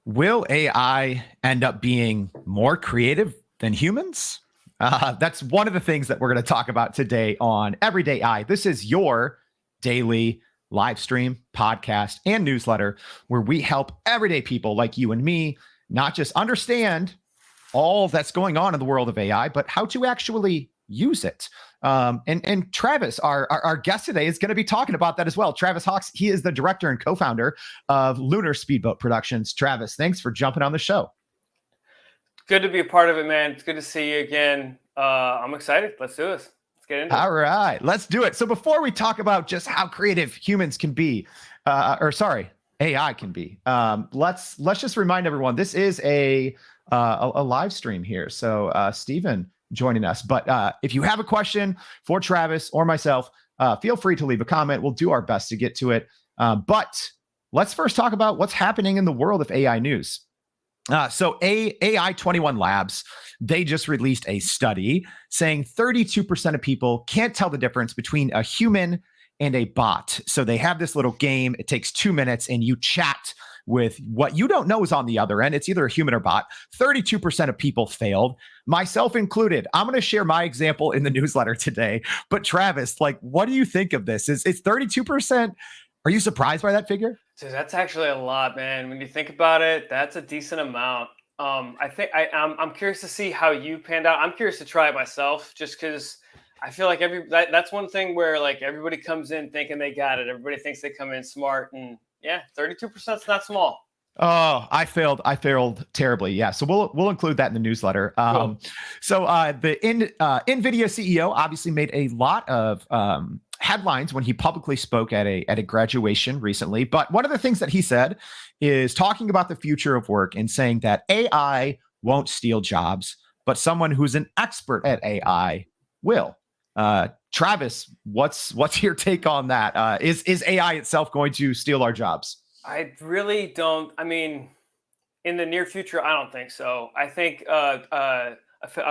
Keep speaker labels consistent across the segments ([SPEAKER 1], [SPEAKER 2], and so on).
[SPEAKER 1] Will AI end up being more creative than humans? That's one of the things that we're going to talk about today on Everyday AI. This is your daily live stream, podcast, and newsletter where we help everyday people like you and me not just understand all that's going on in the world of AI, but how to actually use it. And Travis, our guest today, is going to be talking about that as well. Travis Hawks, he is the director and co-founder of Lunar Speedboat Productions. Travis, thanks for jumping on the show.
[SPEAKER 2] Good to be a part of it, man. It's good to see you again. I'm excited. Let's do this. Let's get into it.
[SPEAKER 1] All right, let's do it. So before we talk about just how creative humans can be, AI can be, let's just remind everyone this is a live stream here. So Stephen joining us. But if you have a question for Travis or myself, feel free to leave a comment. We'll do our best to get to it. But let's first talk about what's happening in the world of AI news. So AI 21 Labs, they just released a study saying 32% of people can't tell the difference between a human and a bot. So they have this little game. It takes 2 minutes and you chat with what you don't know is on the other end. It's either a human or bot. 32% of people failed, myself included. I'm going to share my example in the newsletter today. But Travis, like, what do you think of this? Is 32%? Are you surprised by that figure?
[SPEAKER 2] Dude, that's actually a lot, man. When you think about it, that's a decent amount. I think I'm curious to see how you panned out. I'm curious to try it myself, just because I feel like that's one thing where like everybody comes in thinking they got it. Everybody thinks they come in smart, and yeah, 32% is not small.
[SPEAKER 1] Oh, I failed terribly. Yeah. So we'll include that in the newsletter.
[SPEAKER 2] Cool.
[SPEAKER 1] So the NVIDIA CEO obviously made a lot of headlines when he publicly spoke at a graduation recently. But one of the things that he said is talking about the future of work and saying that AI won't steal jobs, but someone who's an expert at AI will. Travis, what's your take on that? Is AI itself going to steal our jobs?
[SPEAKER 2] I really don't. I mean, in the near future, I don't think so. I think a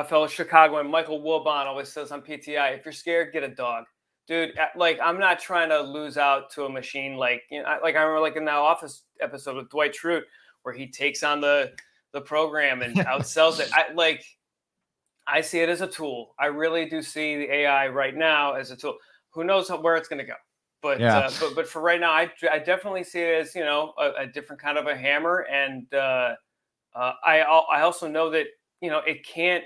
[SPEAKER 2] fellow Chicagoan, Michael Wilbon, always says on PTI, if you're scared, get a dog. Dude, like, I'm not trying to lose out to a machine. Like, you know, like I remember like in that Office episode with Dwight Schrute, where he takes on the program and outsells it. I see it as a tool. I really do see the AI right now as a tool. Who knows where it's going to go? But yeah. But for right now, I definitely see it as, you know, a different kind of a hammer. And I also know that, you know, it can't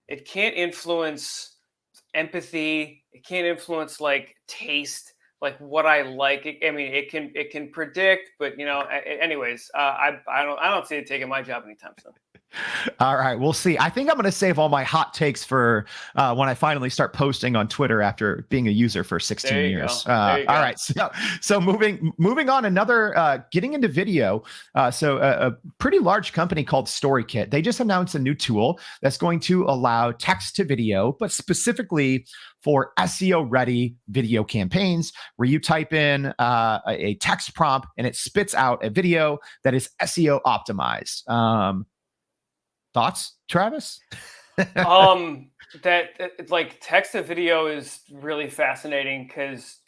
[SPEAKER 2] influence empathy. It can't influence like taste, like what I like. It can predict, but you know, anyways, I don't see it taking my job anytime soon.
[SPEAKER 1] All right, we'll see. I think I'm going to save all my hot takes for when I finally start posting on Twitter after being a user for 16 years. All right, so moving on. Another getting into video. So a pretty large company called StoryKit. They just announced a new tool that's going to allow text to video, but specifically for SEO-ready video campaigns, where you type in a text prompt and it spits out a video that is SEO optimized. Thoughts, Travis?
[SPEAKER 2] That like text to video is really fascinating because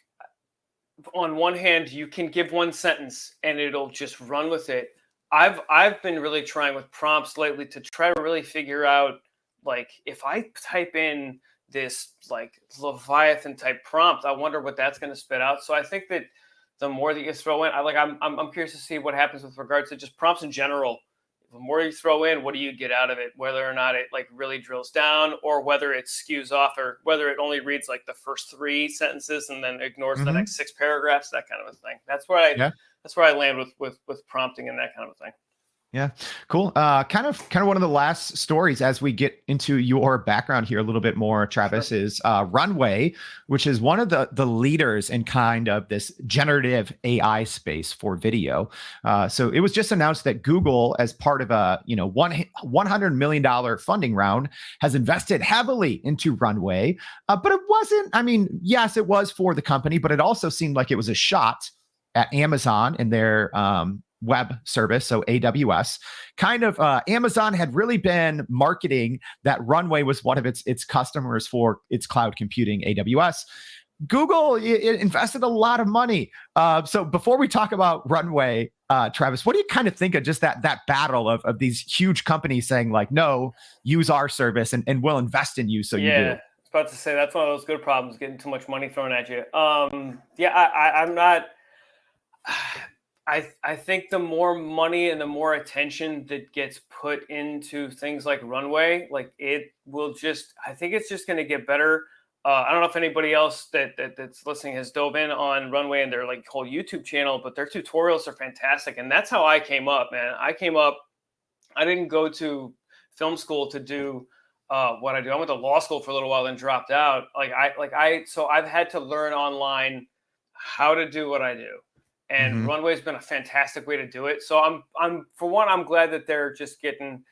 [SPEAKER 2] on one hand you can give one sentence and it'll just run with it. I've been really trying with prompts lately to try to really figure out, like, if I type in this like Leviathan type prompt, I wonder what that's going to spit out. So I think that the more that you throw in, I'm curious to see what happens with regards to just prompts in general. The more you throw in, what do you get out of it? Whether or not it like really drills down, or whether it skews off, or whether it only reads like the first 3 sentences and then ignores the next 6 paragraphs, that kind of a thing. That's where I land with prompting and that kind of a thing.
[SPEAKER 1] Yeah, cool. Kind of one of the last stories as we get into your background here a little bit more, Travis, is Runway, which is one of the leaders in kind of this generative AI space for video. So it was just announced that Google, as part of a $100 million funding round, has invested heavily into Runway. But it wasn't. I mean, yes, it was for the company, but it also seemed like it was a shot at Amazon and their web service, so AWS. Kind of Amazon had really been marketing that Runway was one of its customers for its cloud computing, AWS. Google invested a lot of money. So before we talk about Runway, Travis, what do you kind of think of just that battle of these huge companies saying like, no, use our service and we'll invest in you, so you
[SPEAKER 2] Yeah,
[SPEAKER 1] do?
[SPEAKER 2] I was about to say that's one of those good problems, getting too much money thrown at you. Yeah, I'm not. I think the more money and the more attention that gets put into things like Runway, like it will just. I think it's just going to get better. I don't know if anybody else that's listening has dove in on Runway and their like whole YouTube channel, but their tutorials are fantastic, and that's how I came up, man. I came up. I didn't go to film school to do what I do. I went to law school for a little while, then dropped out. So I've had to learn online how to do what I do, and
[SPEAKER 1] Hmm.
[SPEAKER 2] Runway's been a fantastic way to do it. So I'm for one, I'm glad that they're just getting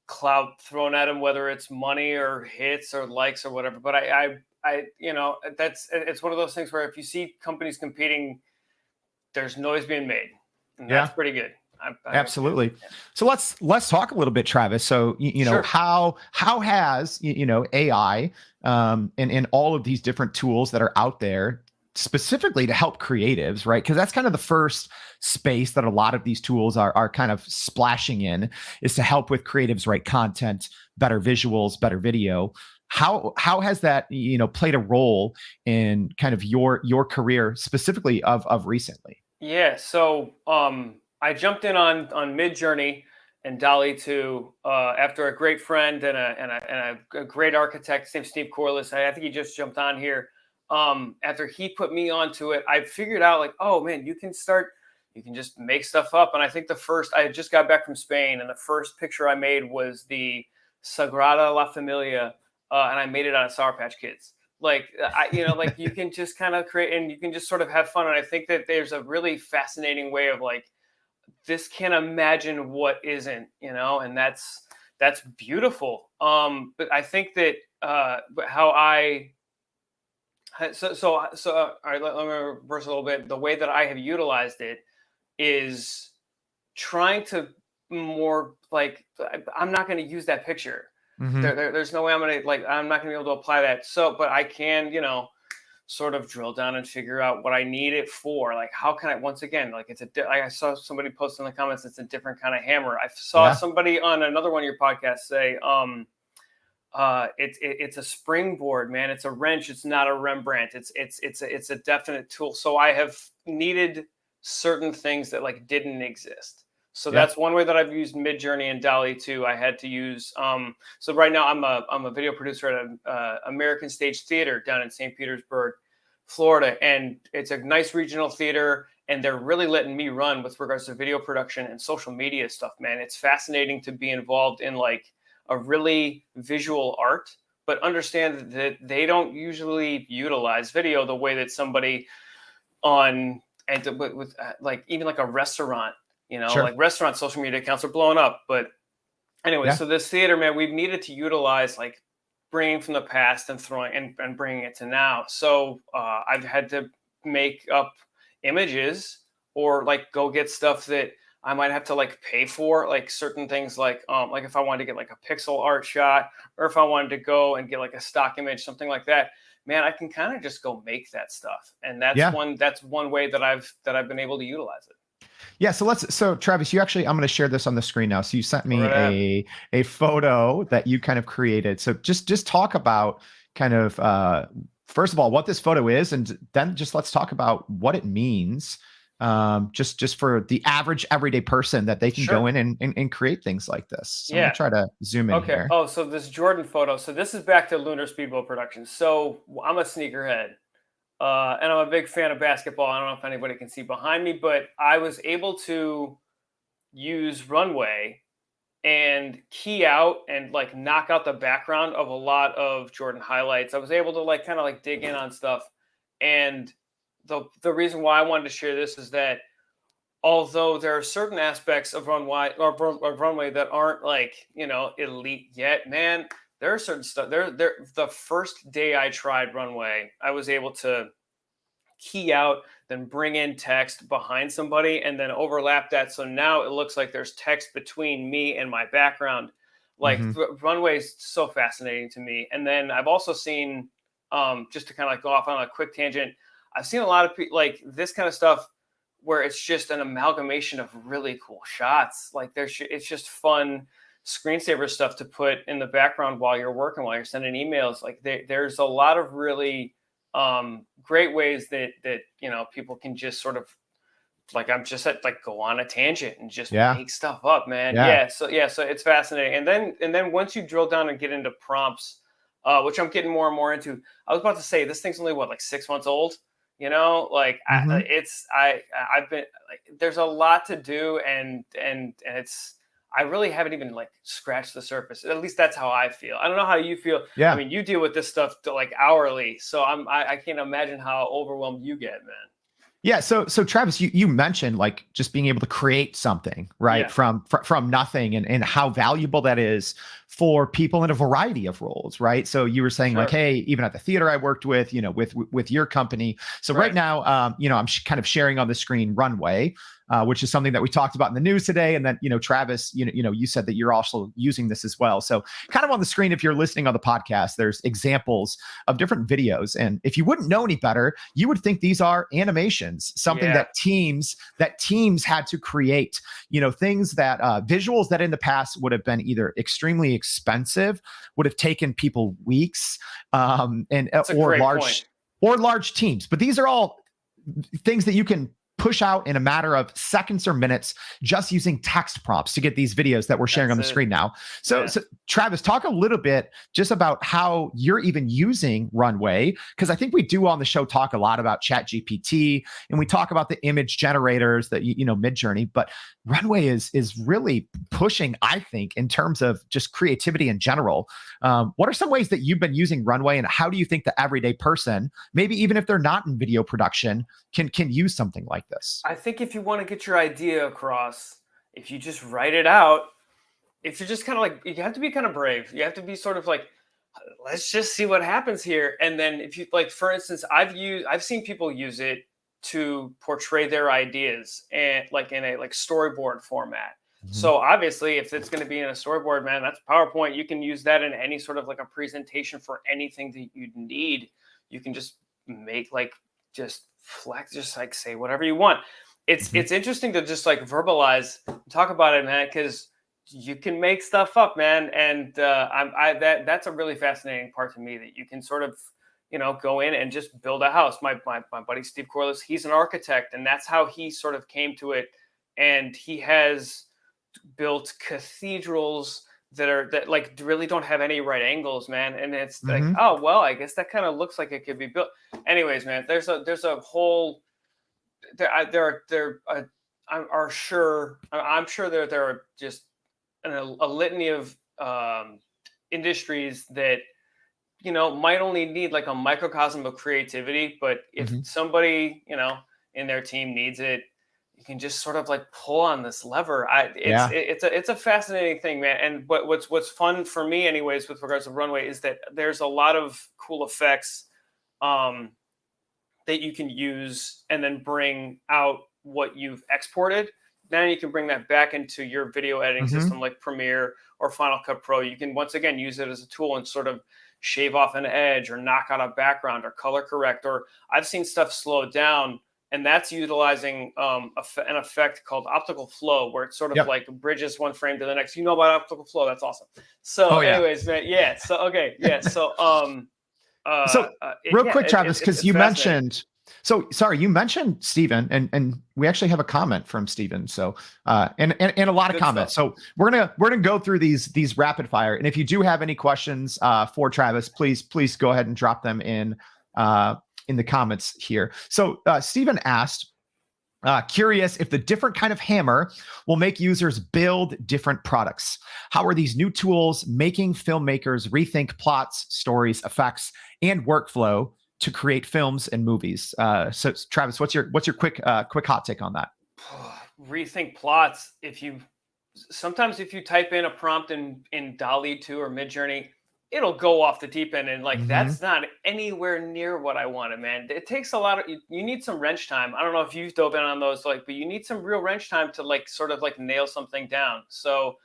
[SPEAKER 2] clout thrown at them, whether it's money or hits or likes or whatever. But it's one of those things where if you see companies competing, there's noise being made, and that's
[SPEAKER 1] Yeah.
[SPEAKER 2] pretty good. I
[SPEAKER 1] Absolutely. So let's talk a little bit, Travis. So
[SPEAKER 2] Sure.
[SPEAKER 1] how has AI and all of these different tools that are out there specifically to help creatives, right? Because that's kind of the first space that a lot of these tools are kind of splashing in, is to help with creatives write content, better visuals, better video. How has that played a role in kind of your career specifically of recently?
[SPEAKER 2] Yeah, so I jumped in on Mid Journey and Dolly 2 after a great friend and a great architect, named Steve Corliss. I think he just jumped on here. After he put me onto it, I figured out like, oh man, you can just make stuff up. And I think I had just got back from Spain, and the first picture I made was the Sagrada La Familia, and I made it out of Sour Patch Kids. Like you can just kind of create, and you can just sort of have fun. And I think that there's a really fascinating way of like, this can imagine what isn't, and that's beautiful. But I think that how I all right, let me reverse a little bit. The way that I have utilized it is trying to more like, I'm not going to use that picture.
[SPEAKER 1] Hmm.
[SPEAKER 2] There's no way I'm not going to be able to apply that. So, but I can, sort of drill down and figure out what I need it for. Like, how can I, once again, like like I saw somebody post in the comments, it's a different kind of hammer. I saw
[SPEAKER 1] Yeah.
[SPEAKER 2] somebody on another one of your podcasts say, it's a springboard, man. It's a wrench. It's not a Rembrandt. It's a definite tool. So I have needed certain things that like didn't exist. So
[SPEAKER 1] Yeah.
[SPEAKER 2] that's one way that I've used Midjourney and Dolly 2. I had to use so right now I'm a video producer at an American Stage Theater down in St. Petersburg, Florida, and it's a nice regional theater, and they're really letting me run with regards to video production and social media stuff, man. It's fascinating to be involved in like a really visual art, but understand that they don't usually utilize video the way that somebody on and with like even like a restaurant,
[SPEAKER 1] Sure.
[SPEAKER 2] like restaurant social media accounts are blowing up. But anyway,
[SPEAKER 1] Yeah.
[SPEAKER 2] so this theater, man, we've needed to utilize like bringing from the past and throwing and bringing it to now. So I've had to make up images or like go get stuff that I might have to like pay for, like certain things, like if I wanted to get like a pixel art shot, or if I wanted to go and get like a stock image, something like that. Man, I can kind of just go make that stuff, and
[SPEAKER 1] Yeah.
[SPEAKER 2] that's one way that I've been able to utilize it.
[SPEAKER 1] Yeah, so Travis, I'm going to share this on the screen now. So you sent
[SPEAKER 2] Go
[SPEAKER 1] me
[SPEAKER 2] right ahead.
[SPEAKER 1] a photo that you kind of created. So just talk about kind of first of all what this photo is, and then just let's talk about what it means. Just for the average everyday person that they can go
[SPEAKER 2] Sure.
[SPEAKER 1] in and create things like this. So I'm going
[SPEAKER 2] Yeah.
[SPEAKER 1] to try to zoom in
[SPEAKER 2] Okay.
[SPEAKER 1] here.
[SPEAKER 2] Oh, so this Jordan photo. So this is back to Lunar Speedboat Productions. So I'm a sneakerhead, and I'm a big fan of basketball. I don't know if anybody can see behind me, but I was able to use Runway and key out and like knock out the background of a lot of Jordan highlights. I was able to like kind of like dig in on stuff. And the reason why I wanted to share this is that although there are certain aspects of runway that aren't like elite yet, man, there are certain stuff there. The first day I tried Runway, I was able to key out, then bring in text behind somebody, and then overlap that. So now it looks like there's text between me and my background. Like
[SPEAKER 1] Hmm.
[SPEAKER 2] Runway is so fascinating to me. And then I've also seen, just to kind of like go off on a quick tangent, I've seen a lot of people like this kind of stuff where it's just an amalgamation of really cool shots. Like it's just fun screensaver stuff to put in the background while you're working, while you're sending emails. Like there's a lot of really great ways that people can just sort of, like, I'm just at, like, go on a tangent and just
[SPEAKER 1] Yeah.
[SPEAKER 2] make stuff up, man.
[SPEAKER 1] Yeah.
[SPEAKER 2] So it's fascinating. And then once you drill down and get into prompts, which I'm getting more and more into, I was about to say this thing's only what, like 6 months old, like
[SPEAKER 1] Mhm.
[SPEAKER 2] I've been like, there's a lot to do, and it's, I really haven't even like scratched the surface. At least that's how I feel. I don't know how you feel. I
[SPEAKER 1] Yeah.
[SPEAKER 2] mean, you deal with this stuff like hourly, so I can't imagine how overwhelmed you get, man.
[SPEAKER 1] Yeah, so Travis, you mentioned like just being able to create something, right,
[SPEAKER 2] Yeah,
[SPEAKER 1] from nothing, and how valuable that is for people in a variety of roles, right? So you were saying like,
[SPEAKER 2] sure.
[SPEAKER 1] hey, even at the theater I worked with, with your company. So right
[SPEAKER 2] Right.
[SPEAKER 1] now, I'm kind of sharing on the screen Runway, which is something that we talked about in the news today, and then Travis, you said that you're also using this as well. So kind of on the screen, if you're listening on the podcast, there's examples of different videos, and if you wouldn't know any better, you would think these are animations, something
[SPEAKER 2] Yeah.
[SPEAKER 1] that teams had to create, things that visuals that in the past would have been either extremely expensive, would have taken people weeks, and
[SPEAKER 2] That's a great point.
[SPEAKER 1] or large teams. But these are all things that you can push out in a matter of seconds or minutes just using text prompts to get these videos that we're sharing on
[SPEAKER 2] That's
[SPEAKER 1] the
[SPEAKER 2] it.
[SPEAKER 1] screen now. So,
[SPEAKER 2] Yeah.
[SPEAKER 1] so Travis, talk a little bit just about how you're even using Runway, because I think we do on the show talk a lot about ChatGPT, and we talk about the image generators that Midjourney, but Runway is really pushing, I think, in terms of just creativity in general. What are some ways that you've been using Runway, and how do you think the everyday person, maybe even if they're not in video production, can use something like this?
[SPEAKER 2] I think if you want to get your idea across, if you just write it out, if you're just kind of like, you have to be kind of brave. You have to be sort of like, let's just see what happens here. And then if you like, for instance, I've seen people use it to portray their ideas and like in a like storyboard format.
[SPEAKER 1] Mhm.
[SPEAKER 2] So obviously, if it's going to be in a storyboard, man, that's PowerPoint. You can use that in any sort of like a presentation for anything that you need. You can just make like, just flex, just like say whatever you want.
[SPEAKER 1] Mhm.
[SPEAKER 2] It's interesting to just like verbalize, talk about it, man, because you can make stuff up, man, and that's a really fascinating part to me, that you can sort of go in and just build a house. My buddy Steve Corliss, he's an architect, and that's how he sort of came to it, and he has built cathedrals that like really don't have any right angles, man, and it's like,
[SPEAKER 1] Mhm.
[SPEAKER 2] oh well, I guess that kind of looks like it could be built. Anyways, man, there's a whole there I'm sure there are just a litany of industries that might only need like a microcosm of creativity, but if
[SPEAKER 1] Mhm.
[SPEAKER 2] somebody in their team needs it, you can just sort of like pull on this lever.
[SPEAKER 1] Yeah.
[SPEAKER 2] It's a fascinating thing, man. And what's fun for me anyways with regards to Runway is that there's a lot of cool effects um that you can use and then bring out what you've exported. Then you can bring that back into your video editing
[SPEAKER 1] Mhm.
[SPEAKER 2] system like Premiere or Final Cut Pro. You can once again use it as a tool and sort of shave off an edge or knock out a background or color correct. Or I've seen stuff slow down, and that's utilizing an effect called optical flow, where it sort of
[SPEAKER 1] Yep.
[SPEAKER 2] like bridges one frame to the next. You know about optical flow? That's awesome. So,
[SPEAKER 1] Oh yeah.
[SPEAKER 2] anyways, man, yeah. So okay, yeah. So
[SPEAKER 1] So real
[SPEAKER 2] yeah,
[SPEAKER 1] quick, Travis, because
[SPEAKER 2] it's
[SPEAKER 1] you
[SPEAKER 2] fascinating.
[SPEAKER 1] mentioned, so sorry, you mentioned Stephen, and we actually have a comment from Stephen. So and a lot of
[SPEAKER 2] Good stuff.
[SPEAKER 1] comments. So we're gonna go through these rapid fire. And if you do have any questions for Travis, please go ahead and drop them in the comments here. So Stephen asked, curious if the different kind of hammer will make users build different products. How are these new tools making filmmakers rethink plots, stories, effects, and workflow to create films and movies? So, Travis, what's your quick hot take on that?
[SPEAKER 2] Rethink plots. Sometimes if you type in a prompt in Dolly 2 or Midjourney, it'll go off the deep end, and like
[SPEAKER 1] Hmm.
[SPEAKER 2] that's not anywhere near what I wanted, man. It takes a lot of you need some wrench time. I don't know if you've dove in on those, like, but you need some real wrench time to like sort of like nail something down. So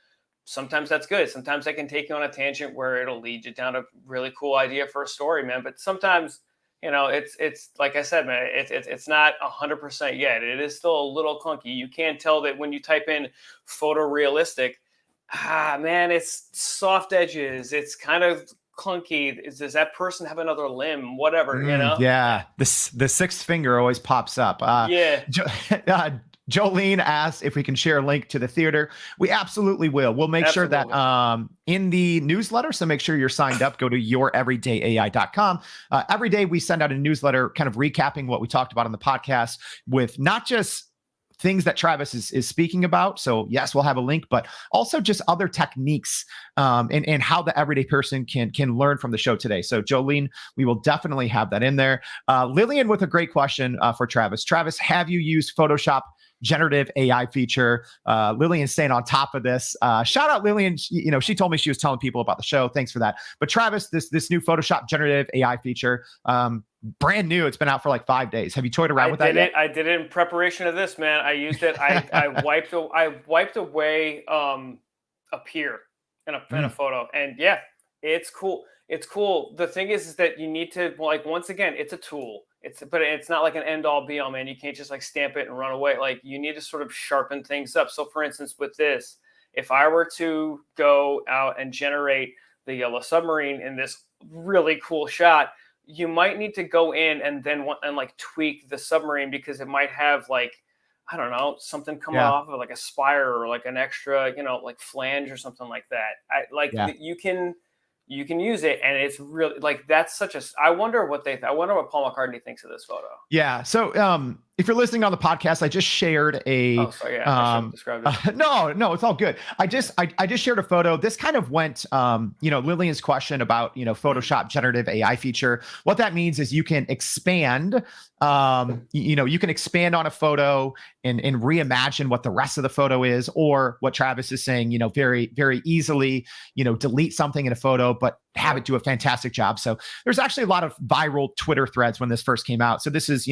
[SPEAKER 2] sometimes that's good. Sometimes I can take you on a tangent where it'll lead you down a really cool idea for a story, man. But sometimes it's like I said, man, it's not 100% yet. It is still a little clunky. You can't tell that when you type in photorealistic. Man, it's soft edges. It's kind of clunky. Does that person have another limb? Whatever,
[SPEAKER 1] Yeah, the sixth finger always pops up.
[SPEAKER 2] Yeah.
[SPEAKER 1] Jolene asked if we can share a link to the theater. We absolutely will. We'll make sure that in the newsletter. So make sure you're signed up. Go to youreverydayai.com. Every day we send out a newsletter kind of recapping what we talked about on the podcast with not just things that Travis is speaking about. So yes, we'll have a link, but also just other techniques and how the everyday person can learn from the show today. So Jolene, we will definitely have that in there. Lillian with a great question for Travis. Travis, have you used Photoshop generative AI feature? Lillian staying on top of this. Shout out Lillian. She told me she was telling people about the show. Thanks for that. But Travis, this new Photoshop generative AI feature, brand new. It's been out for like 5 days. Have you toyed around with that yet?
[SPEAKER 2] I did it in preparation of this, man. I used it. I wiped away a peer in a photo, and yeah, it's cool. It's cool. The thing is that you need to, like, once again, it's a tool. But it's not like an end all be all, man. You can't just like stamp it and run away. Like, you need to sort of sharpen things up. So for instance, with this, if I were to go out and generate the yellow submarine in this really cool shot, you might need to go in and then like tweak the submarine, because it might have like, I don't know, something coming off of like a spire or like an extra, like flange or something like that. You can use it, and it's really like, that's such a. I wonder what Paul McCartney thinks of this photo.
[SPEAKER 1] Yeah. So if you're listening on the podcast, I just shared a.
[SPEAKER 2] Oh, sorry. Yeah, I should have described it.
[SPEAKER 1] No, it's all good. I just shared a photo. This kind of went, Lillian's question about Photoshop generative AI feature. What that means is you can expand. You can expand on a photo and reimagine what the rest of the photo is, or what Travis is saying, very, very easily, delete something in a photo, but have it do a fantastic job. So there's actually a lot of viral Twitter threads when this first came out. So this is,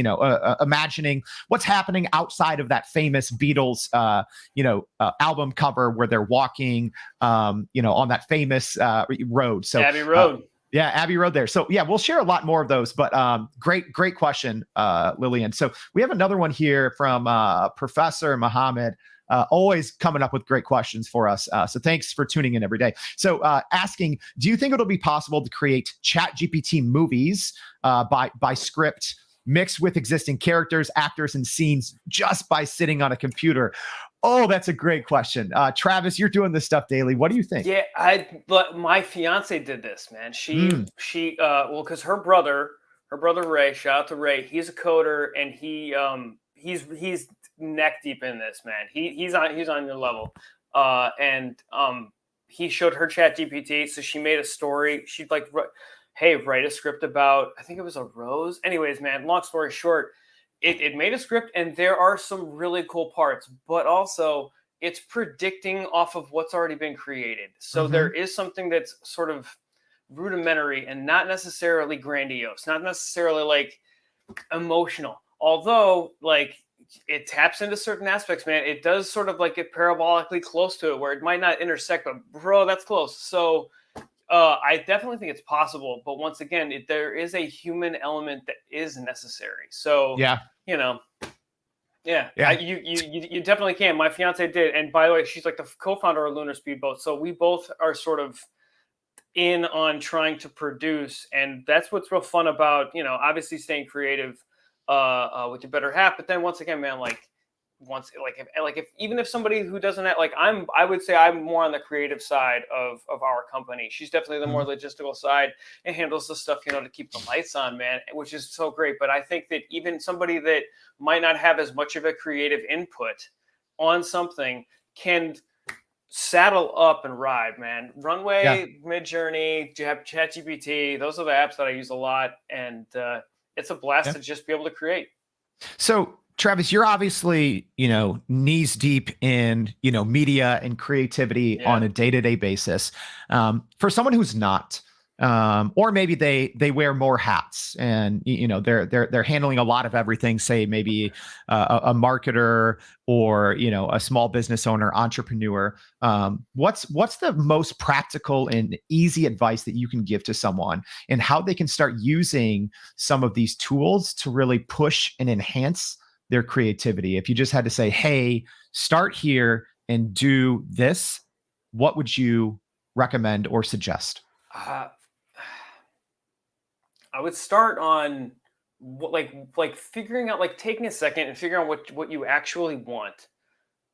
[SPEAKER 1] imagining what's happening outside of that famous Beatles, album cover where they're walking, on that famous road. So
[SPEAKER 2] Abbey Road.
[SPEAKER 1] Yeah, Abbey Road there. So yeah, we'll share a lot more of those, but great question, Lillian. So we have another one here from Professor Muhammad, always coming up with great questions for us. So thanks for tuning in every day. So asking, do you think it'll be possible to create ChatGPT movies by script mixed with existing characters, actors, and scenes just by sitting on a computer? Oh, that's a great question. Travis, you're doing this stuff daily. What do you think?
[SPEAKER 2] Yeah, my fiance did this, man. She because her brother Ray, shout out to Ray, he's a coder, and he's neck deep in this, man. He's on your level. He showed her ChatGPT, so she made a story. She'd like, hey, write a script about, I think it was a rose. Anyways, man, long story short, it made a script, and there are some really cool parts, but also it's predicting off of what's already been created. So there is something that's sort of rudimentary and not necessarily grandiose, not necessarily like emotional. Although like it taps into certain aspects, man. It does sort of like get parabolically close to it, where it might not intersect, but bro, that's close. So I definitely think it's possible, but once again, there is a human element that is necessary. So you definitely can. My fiance did, and by the way, she's like the co-founder of Lunar Speedboat. So we both are sort of in on trying to produce, and that's what's real fun about obviously staying creative with your better half. But then once again, man, if even if somebody who doesn't have, I would say I'm more on the creative side of our company. She's definitely the more logistical side and handles the stuff, to keep the lights on, man, which is so great. But I think that even somebody that might not have as much of a creative input on something can saddle up and ride, man. Runway, Midjourney, ChatGPT, those are the apps that I use a lot. And it's a blast to just be able to create.
[SPEAKER 1] So Travis, you're obviously, knees deep in, media and creativity on a day-to-day basis. For someone who's not, or maybe they wear more hats, and they're handling a lot of everything. Say maybe a marketer, or a small business owner, entrepreneur. What's the most practical and easy advice that you can give to someone, and how they can start using some of these tools to really push and enhance their creativity? If you just had to say, hey, start here and do this, what would you recommend or suggest?
[SPEAKER 2] Uh, I would start on figuring out, like, taking a second and figuring out what you actually want.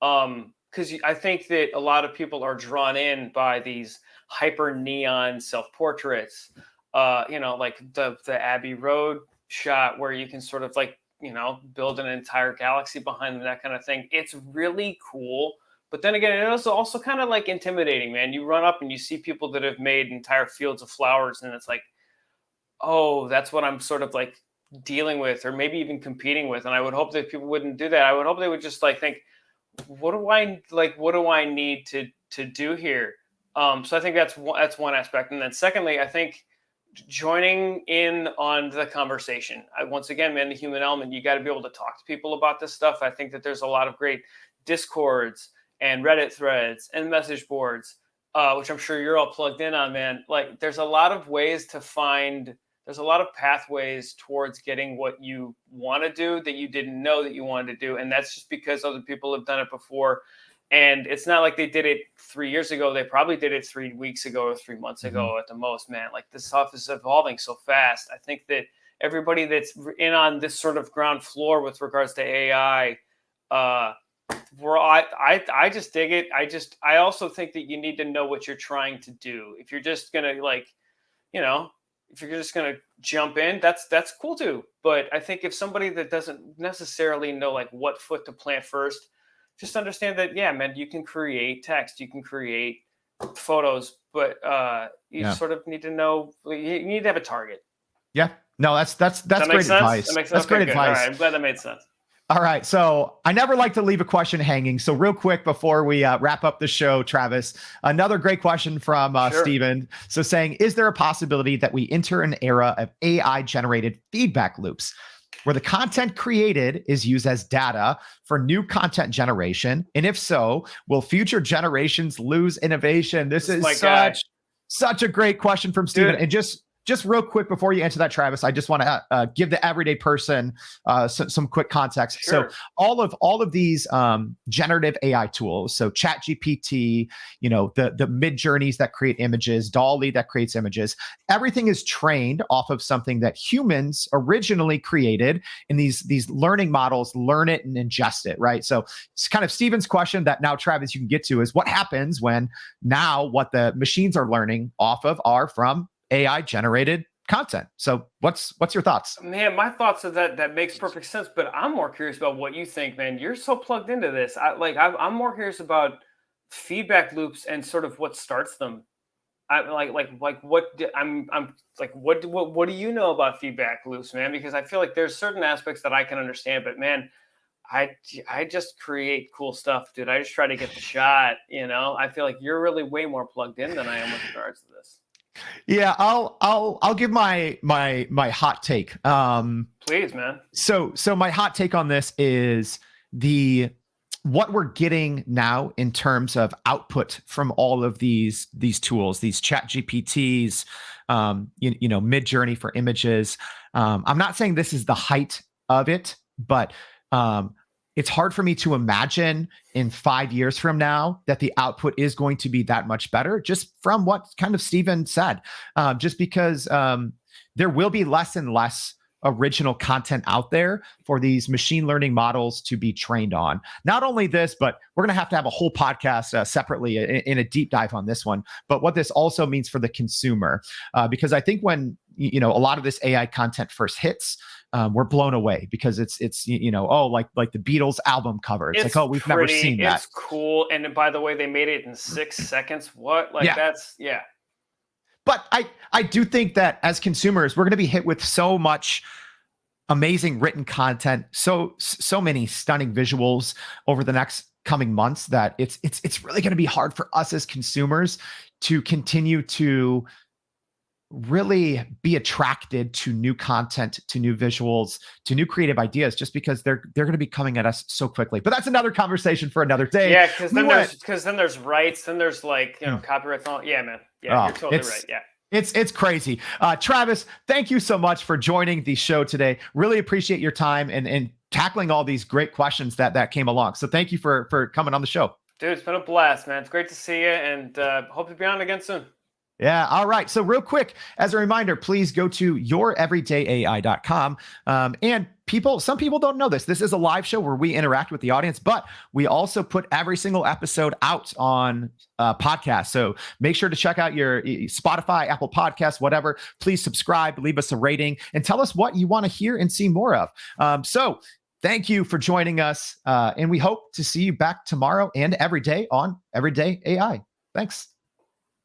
[SPEAKER 2] Because I think that a lot of people are drawn in by these hyper neon self portraits. Like the Abbey Road shot where you can sort of, like, build an entire galaxy behind them, that kind of thing. It's really cool. But then again, it is also kind of like intimidating, man. You run up and you see people that have made entire fields of flowers, and it's like, oh, that's what I'm sort of like dealing with, or maybe even competing with. And I would hope that people wouldn't do that. I would hope they would just like think, what do I need to do here? So I think that's one aspect. And then secondly, I think joining in on the conversation. Once again, man, the human element, you got to be able to talk to people about this stuff. I think that there's a lot of great Discords and Reddit threads and message boards, which I'm sure you're all plugged in on, man. Like, there's a lot of ways to find, there's a lot of pathways towards getting what you want to do that you didn't know that you wanted to do. And that's just because other people have done it before. And it's not like they did it 3 years ago. They probably did it 3 weeks ago or 3 months ago at the most, man. Like, this stuff is evolving so fast. I think that everybody that's in on this sort of ground floor with regards to AI, I just dig it. I also think that you need to know what you're trying to do. If you're just gonna, like, if you're just gonna jump in, that's cool too. But I think if somebody that doesn't necessarily know, like, what foot to plant first, just understand that, yeah, man, you can create text, you can create photos, but you sort of need to know, you need to have a target.
[SPEAKER 1] Yeah, no, that's
[SPEAKER 2] That
[SPEAKER 1] great
[SPEAKER 2] makes sense?
[SPEAKER 1] advice. That's
[SPEAKER 2] Okay,
[SPEAKER 1] great
[SPEAKER 2] good. All
[SPEAKER 1] advice.
[SPEAKER 2] right, I'm glad that made sense.
[SPEAKER 1] All right. So I never like to leave a question hanging. So real quick before we wrap up the show, Travis, another great question from
[SPEAKER 2] Sure.
[SPEAKER 1] Steven. So saying, is there a possibility that we enter an era of AI generated feedback loops where the content created is used as data for new content generation? And if so, will future generations lose innovation? This is such a great question from Steven.
[SPEAKER 2] Dude.
[SPEAKER 1] And just real quick before you answer that, Travis, I just want to give the everyday person some quick context.
[SPEAKER 2] Sure.
[SPEAKER 1] So all of these generative AI tools, so ChatGPT, the Mid Journeys that create images, DALL-E that creates images, everything is trained off of something that humans originally created, and these learning models learn it and ingest it, right? So it's kind of Steven's question that now, Travis, you can get to is what happens when now what the machines are learning off of are from AI generated content. So what's your thoughts?
[SPEAKER 2] Man, my thoughts are that makes perfect sense, but I'm more curious about what you think, man. You're so plugged into this. I'm more curious about feedback loops and sort of what starts them. I'm like, what do you know about feedback loops, man? Because I feel like there's certain aspects that I can understand, but man, I just create cool stuff, dude. I just try to get the shot, I feel like you're really way more plugged in than I am with regards to this.
[SPEAKER 1] Yeah, I'll give my hot take.
[SPEAKER 2] Please, man.
[SPEAKER 1] So my hot take on this is what we're getting now in terms of output from all of these tools, these Chat GPTs, Mid Journey for images. I'm not saying this is the height of it, but it's hard for me to imagine in 5 years from now that the output is going to be that much better, just from what kind of Steven said, just because there will be less and less original content out there for these machine learning models to be trained on. Not only this, but we're going to have a whole podcast separately in a deep dive on this one, but what this also means for the consumer, because I think when a lot of this AI content first hits, we're blown away because it's like the Beatles album cover. It's like, oh, we've never seen that.
[SPEAKER 2] It's cool. And by the way, they made it in 6 seconds. What? Like, that's.
[SPEAKER 1] But I do think that as consumers, we're going to be hit with so much amazing written content, so many stunning visuals over the next coming months that it's really going to be hard for us as consumers to continue to really be attracted to new content, to new visuals, to new creative ideas, just because they're going to be coming at us so quickly. But that's another conversation for another day.
[SPEAKER 2] Yeah, because then there's rights, then there's like copyrights. Yeah, man. Yeah, you're totally right. Yeah.
[SPEAKER 1] It's crazy. Travis, thank you so much for joining the show today. Really appreciate your time and tackling all these great questions that came along. So thank you for coming on the show.
[SPEAKER 2] Dude, it's been a blast, man. It's great to see you, and hope to be on again soon.
[SPEAKER 1] Yeah. All right. So real quick, as a reminder, please go to youreverydayai.com. And some people don't know this. This is a live show where we interact with the audience, but we also put every single episode out on podcasts. So make sure to check out your Spotify, Apple Podcasts, whatever. Please subscribe, leave us a rating, and tell us what you want to hear and see more of. So thank you for joining us. And we hope to see you back tomorrow and every day on Everyday AI. Thanks.